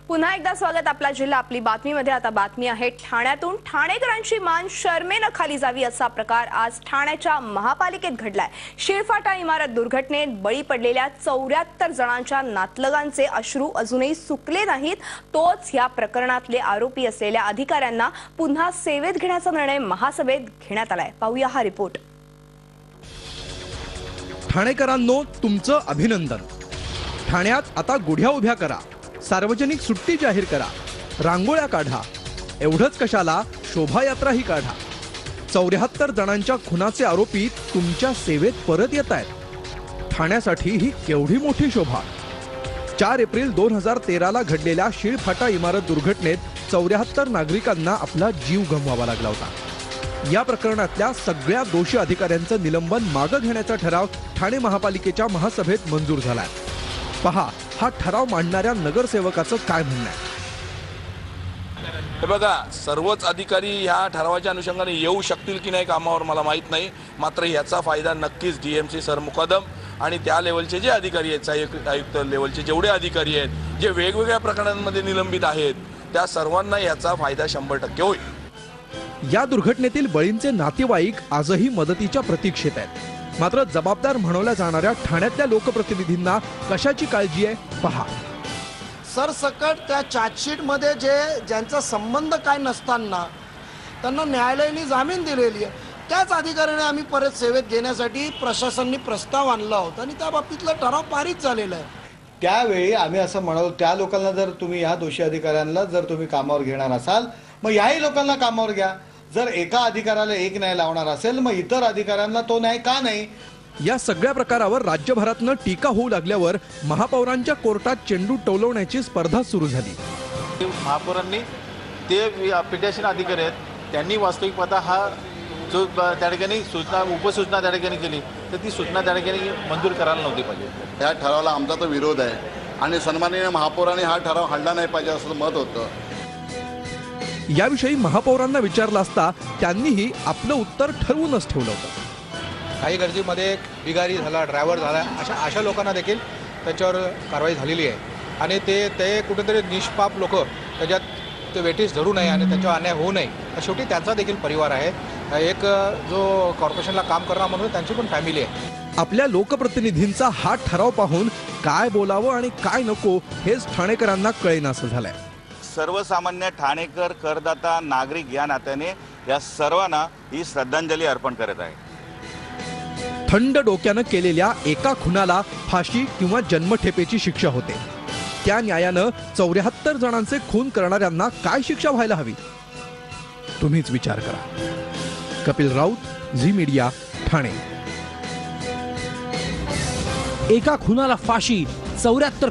पुन्हा एकदा स्वागत आपला जिल्हा आपली बातमीमध्ये। आता बातमी आहे ठाण्यातून। ठाणेकरांची मान शर्मेनं खाली जावी असा प्रकार आज ठाण्याच्या महापालिकेत घडलाय। शिळफाटा इमारत दुर्घटनेत बळी पडलेल्या 74 जणांच्या नातलगांचे अश्रू अजूनही सुकले नाहीत। तोच या प्रकरणातले आरोपी असलेल्या अधिकाऱ्यांना पुन्हा सेवेत घेण्याचा निर्णय महासभेत घेण्यात आलाय। पाहूया हा रिपोर्ट। ठाणेकरांनो, तुमचं अभिनंदन। ठाण्यात आता गुढ्या उभ्या करा, सार्वजनिक सुट्टी जाहीर करा, रांगोळ्या काढा। एवढंच कशाला, शोभायात्राही काढा। 74 जणांच्या खुनाचे आरोपी तुमच्या सेवेत परत येत आहेत। ठाण्यासाठी ही केवढी मोठी शोभा। 4 एप्रिल 2013 ला घडलेल्या शिळफाटा इमारत दुर्घटनेत 74 नागरिकांना आपला जीव गमवावा लागला होता। या प्रकरणातल्या सगळ्या दोषी अधिकाऱ्यांचं निलंबन मागे घेण्याचा ठराव ठाणे महापालिकेच्या महासभेत मंजूर झालाय। पहा हा ठराव मांडणाऱ्या नगरसेवकाचं काय म्हणणं आहे। हे बघा, सर्वच अधिकारी ह्या ठरावाच्या अनुषंगाने येऊ शकतील की नाही कामावर मला माहित नाही, मात्र याचा फायदा नक्कीच डीएमसी सर मुकदम आणि त्या लेवलचे जे अधिकारी आहेत, सहाय्यक आयुक्त लेवलचे जेवढे अधिकारी आहेत, जे वेगवेगळ्या प्रकरणांमध्ये निलंबित आहेत, त्या सर्वांना याचा फायदा 100% होईल। या दुर्घटनेतील बळींचे नातेवाईक आजही मदतीच्या प्रतीक्षेत आहेत। मात्र जबाबदार म्हणवल्या जाणाऱ्या ठाण्यातल्या लोकप्रतिनिधींना कशाची काळजी आहे, पहा। सरसकट त्या चार्जशीट मध्ये ज्यांचा संबंध काय नसताना त्यांना न्यायालयाने जामीन दिलेली आहे, त्याच अधिकाऱ्याने आम्ही परत सेवेत घेण्यासाठी प्रशासनाने प्रस्ताव आणला होता आणि त्या बाबतीतला ठराव पारित झालेला आहे। त्यावेळी आम्ही असं म्हणालो, त्या लोकांना जर तुम्ही या दोषी अधिकाऱ्यांना जर तुम्ही कामावर घेणार असाल, मग याही लोकांना कामावर घ्या। जर एका अधिकाऱ्याला एक न्याय लावणार असेल, मग इतर अधिकाऱ्यांना तो न्याय का नाही। या सगळ्या प्रकारावर राज्यभरातनं टीका होऊ लागल्यावर महापौरांच्या कोर्टात चेंडू टोलवण्याची स्पर्धा सुरू झाली। महापौरांनी ते पिटिशन अधिकारी आहेत, त्यांनी वास्तविक पाहता हा जो त्या ठिकाणी सूचना उपसूचना त्या ठिकाणी केली, तर ती सूचना त्या ठिकाणी मंजूर करायला नव्हती पाहिजे। या ठरावाला आमचा तो विरोध आहे आणि सन्माननीय महापौरांनी हा ठराव हाडला नाही पाहिजे असं मत होतं। याविषयी महापौरांना विचारलं असता त्यांनीही आपलं उत्तर ठरवूनच ठेवलं होतं। काही गर्दीमध्ये बिगारी झाला, ड्रायव्हर झाला, अशा लोकांना देखील त्याच्यावर कारवाई झालेली आहे आणि ते कुठेतरी निष्पाप लोक त्याच्यात ते वेटीस धरू नये आणि त्याच्यावर अन्याय होऊ नये। शेवटी त्यांचा देखील परिवार आहे, एक जो कॉर्पोरेशनला काम करणार म्हणून त्यांची पण फॅमिली आहे। आपल्या लोकप्रतिनिधींचा हा ठराव पाहून काय बोलावं आणि काय नको हेच ठाणेकरांना कळेनासं झालंय। सर्वसामान्य ठाणेकर, करदाता, नागरिक या नात्याने या सर्वांना ही श्रद्धांजली अर्पण करत आहे। थंड डोक्यानं केलेल्या एका खुनाला फाशी किंवा जन्मठेपेची शिक्षा होते, त्या न्यायानं 74 जणांचे खून करणाऱ्यांना काय शिक्षा व्हायला हवी, तुम्हीच विचार करा। कपिल राऊत, झी मीडिया, ठाणे। एका खुनाला फाशी, 74